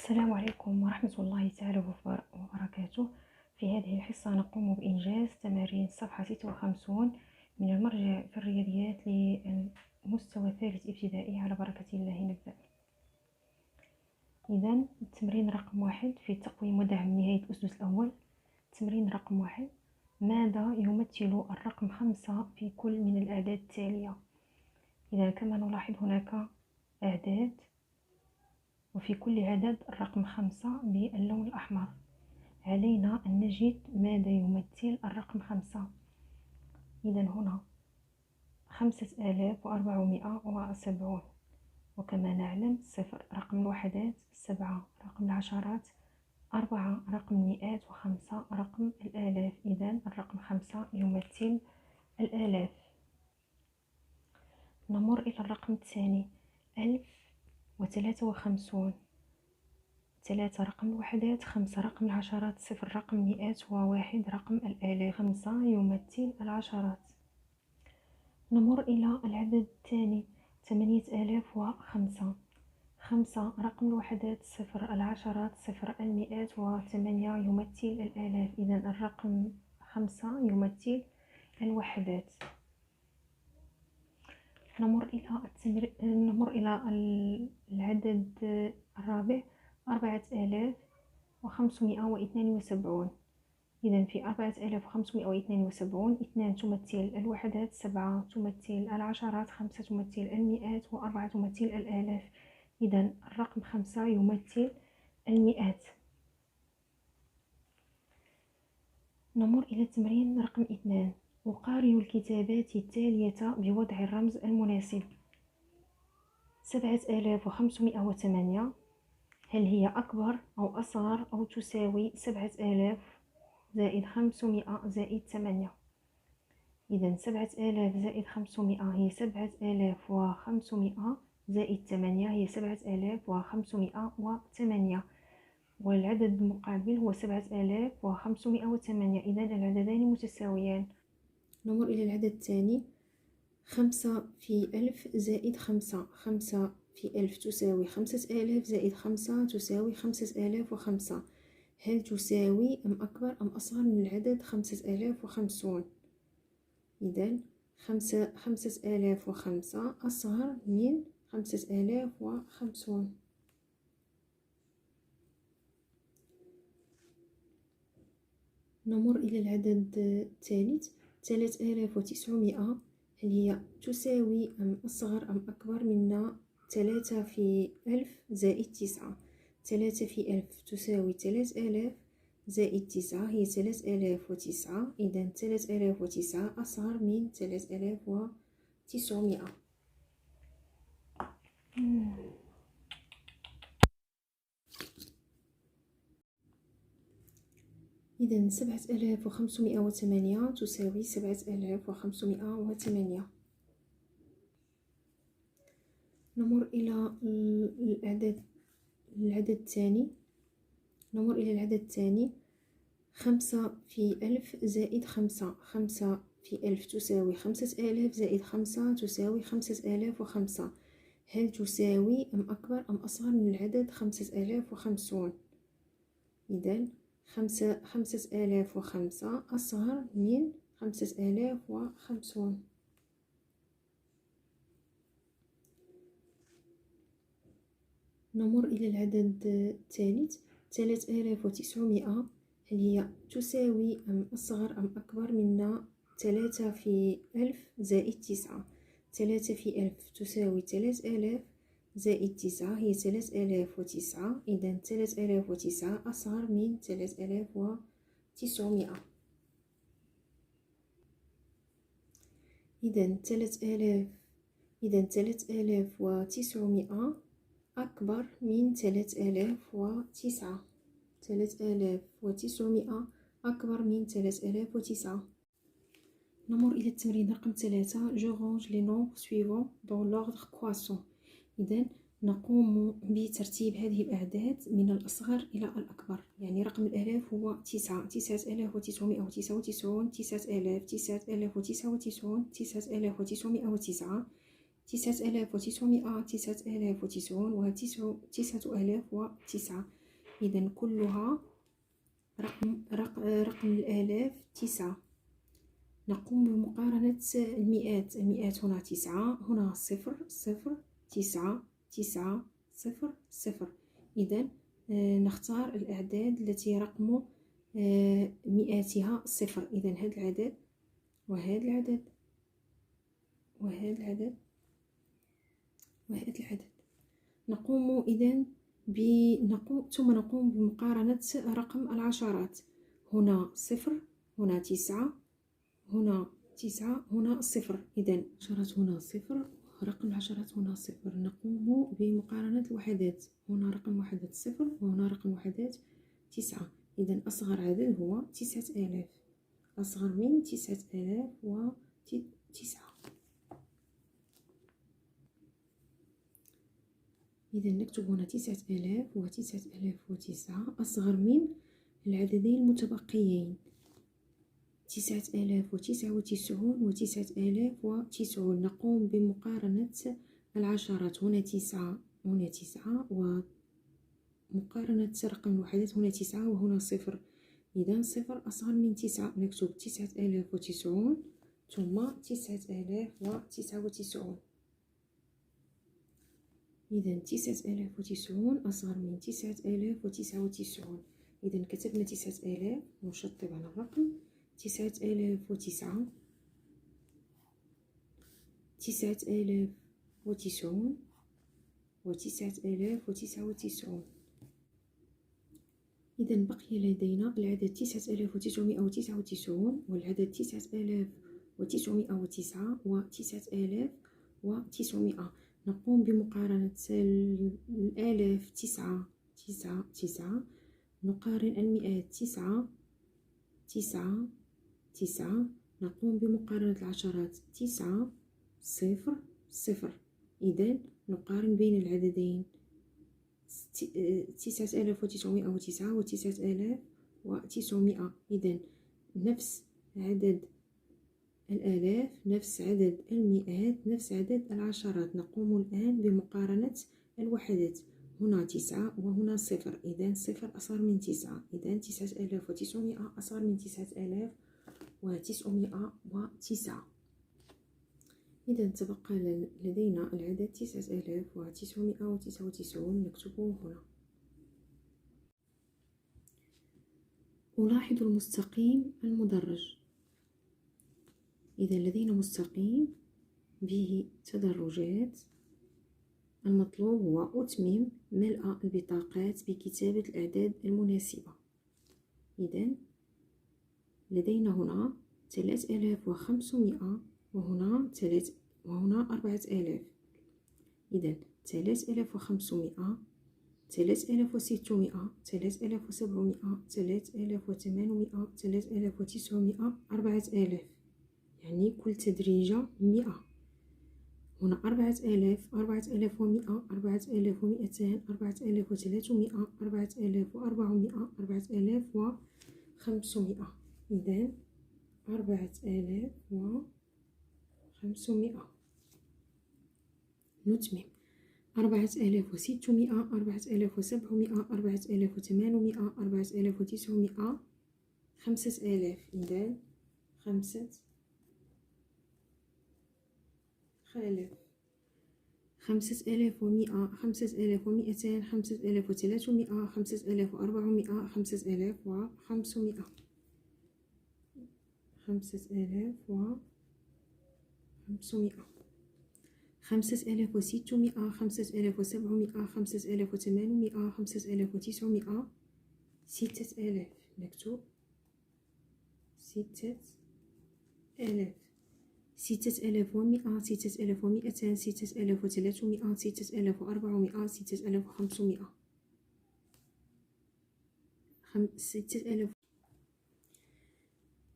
السلام عليكم ورحمة الله تعالى وبركاته. في هذه الحصة نقوم بإنجاز تمارين الصفحة 56 من المرجع في الرياضيات للمستوى الثالث ابتدائي. على بركة الله نبدأ. إذن التمرين رقم 1 في تقويم ودعم نهاية الأسدس الأول. تمرين رقم 1: ماذا يمثل الرقم 5 في كل من الأعداد التالية؟ إذا كما نلاحظ هناك أعداد، وفي كل عدد الرقم 5 باللون الأحمر. علينا أن نجد ماذا يمثل الرقم 5. إذن هنا 5470، وكما نعلم 0 رقم الوحدات، 7 رقم العشرات، 4 رقم المئات، و5 رقم الآلاف. إذن الرقم 5 يمثل الآلاف. نمر إلى الرقم الثاني: 1053. 3 رقم الوحدات، 5 رقم العشرات، 0 رقم المئات، و1 رقم الآلاف. 5 يمثل العشرات. نمر إلى العدد الثاني: 8005. 5 رقم الوحدات، 0 العشرات، 0 المئات، و8 يمثل الآلاف. إذن الرقم 5 يمثل الوحدات. نمر إلى العدد الرابع: 4572. إذن في 4572 2 تمثل الوحدات، 7 تمثل العشرات، 5 تمثل المئات، و4 تمثل الآلاف. إذن الرقم 5 يمثل المئات. نمر إلى التمرين رقم 2: أقارن الكتابات التالية بوضع الرمز المناسب. 7508 هل هي أكبر أو أصغر أو تساوي 7000 زائد 500 زائد 8؟ إذن 7000 زائد 500 هي 7500 زائد 8 هي 7508، والعدد المقابل هو 7508. إذن العددان متساويان. نمر إلى العدد الثاني: 5 في 1000 زائد 5. 5 في 1000 تساوي 5000 زائد 5 تساوي 5005. هل تساوي أم أكبر أم أصغر من العدد 5050؟ إذن 5005 أصغر من 5050. نمر إلى العدد الثالث: 3900 هل هي تساوي أم أصغر أم أكبر من 3 في 1000 زائد 9؟ 3 في 1000 تساوي 3000 زائد 9 هي 3009. إذن 3009 أصغر من 3900. إذن 7508 تساوي 7508. نمر إلى العدد الثاني. نمر إلى العدد الثاني: 5 في 1000 زائد 5. 5 في 1000 تساوي 5000 زائد 5 تساوي 5005. هل تساوي أم أكبر أم أصغر من العدد 5050؟ إذن 5005 أصغر من 5050. نمر إلى العدد الثالث: 3900 هل هي تساوي أم أصغر أم أكبر من 3 في 1000 زائد 9؟ 3 في 1000 تساوي 3000 زائد 9 هي 3009. إذن 3009 أصغر من 3900. إذن 3900 أكبر من 3009. 3900 أكبر من 3009. نمر إلى التمرين رقم 3: Je range les nombres suivants dans l'ordre croissant. إذن نقوم بترتيب هذه الأعداد من الأصغر إلى الأكبر. يعني رقم الآلاف هو 9، 9999، 9000، 9099، 9909، 9900، 9090 و 9009. إذا كلها رقم الآلاف 9. نقوم بمقارنة المئات. المئات هنا 9، هنا 0 0 9 9 0 0. إذا نختار الأعداد التي رقم مئاتها 0. إذا هذا العدد وهذا العدد وهذا العدد وهذا العدد. نقوم إذن ثم نقوم بمقارنة رقم العشرات. هنا 0 هنا 9 هنا 9 هنا 0. إذن العشرات هنا 0 رقم العشرات هنا 0. نقوم بمقارنة الوحدات. هنا رقم وحدات 0 وهنا رقم وحدات 9. إذن أصغر عدد هو 9000. أصغر من 9009. إذا نكتب هنا 9000 و 9009 أصغر من العددين المتبقيين 9099 و 9090. نقوم بمقارنة العشرات. هنا 9 هنا 9 ومقارنة رقم الوحدات. هنا 9 وهنا 0. إذا 0 أصغر من 9. نكتب 9090 ثم 9099. إذا 9090 أصغر من 9099. إذا كتبنا 9000 نشطب على الرقم 9009 9090 و 9099. إذا بقي لدينا العدد 9999 والعدد 9909 و 9900. نقوم بمقارنة الآلاف 9 9 9. نقارن المئات 9 9 9. نقوم بمقارنة العشرات 9 0 0. إذا نقارن بين العددين 9909 و 9900. إذا نفس عدد الآلاف نفس عدد المئات نفس عدد العشرات. نقوم الآن بمقارنة الوحدات. هنا 9 وهنا 0. إذا 0 أصغر من 9. إذا 9900 أصغر من 9909. إذا تبقى لدينا العدد 9999 نكتبه هنا. ألاحظ المستقيم المدرج. إذا لدينا مستقيم به تدرجات. المطلوب هو أتمم ملء البطاقات بكتابة الأعداد المناسبة. إذا لدينا هنا 3500 وهنا 4000. إذا 3500 3600 3700 3800 3900 4000. يعني كل تدريجة 100. هنا 4000 4100 4200 4300 4400 4500. إذا 4500. نتمم 4600 4700 4800 4900 5000. إذا 5000 5100 5200 5300 5400 5500 5500 5600 5700 5800 5800 5900 6000. نكتب 6000 6100 6200 6300 6400 6500 6000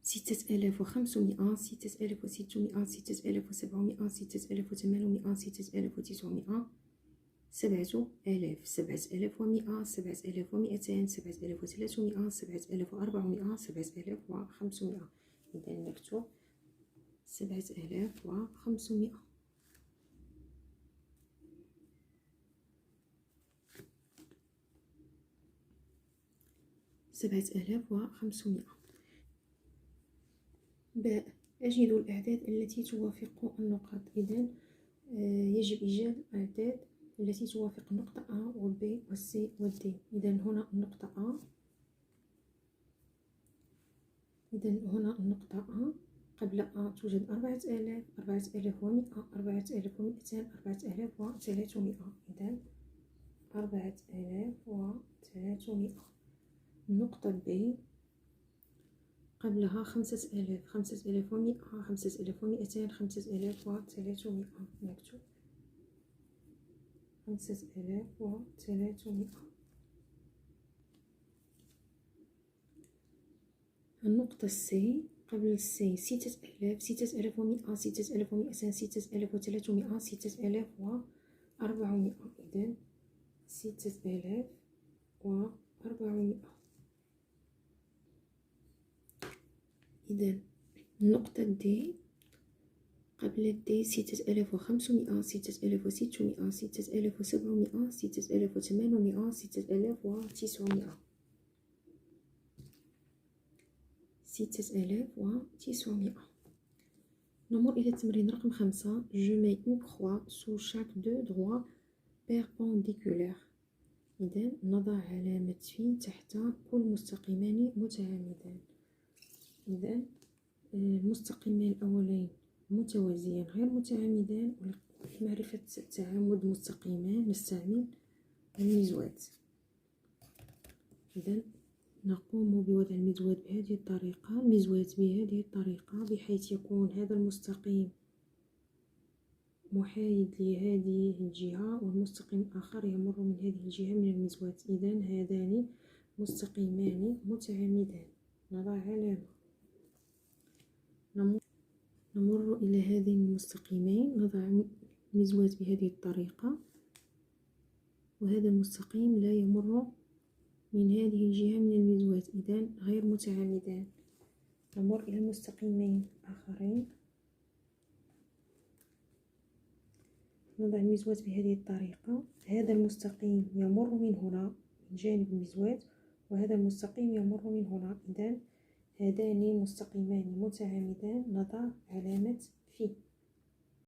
6500 6600 6700 6800 6900 7000 7100 7200 7300 7400 7500. إذا نكتب 7500. 7500. باء، أجد الأعداد التي توافق النقط. إذن يجب إيجاد الأعداد التي توافق النقطة A و B و C و D. إذن هنا النقطة A، قبل A توجد 4000، 4100، 4200، 4300. إذن 4300. النقطة B قبلها 5000، 5100، 5200، 5300. نكتب 5300. النقطة C قبل C 6000، 6100، 6200، 6300، 6400. إذن 6400. إذن النقطة D قبل D 6500، 6600، 6700، 6800، 6900. 6900. نمر إلى التمرين رقم 5. Je mets une croix sous chaque deux droits perpendiculaires. إذن نضع علامة في تحت كل مستقيمان متعامدان. إذن المستقيمان الأولين متوازيان غير متعامدان. لمعرفة تعامد مستقيمان نستعمل المزواد. إذن نقوم بوضع المزواد بهذه الطريقة، بحيث يكون هذا المستقيم محايد لهذه الجهة والمستقيم الآخر يمر من هذه الجهة من المزواد. إذن هذان مستقيمان متعامدان. نضع علامة. نمر إلى هذين المستقيمين، نضع المزواد بهذه الطريقة، وهذا المستقيم لا يمر من هذه الجهة من المزواد. إذن غير متعامدان. نمر إلى المستقيمين الآخرين، نضع المزواد بهذه الطريقة. هذا المستقيم يمر من هنا من جانب المزواد، وهذا المستقيم يمر من هنا. إذن هذان مستقيمان متعامدان. نضع علامة في.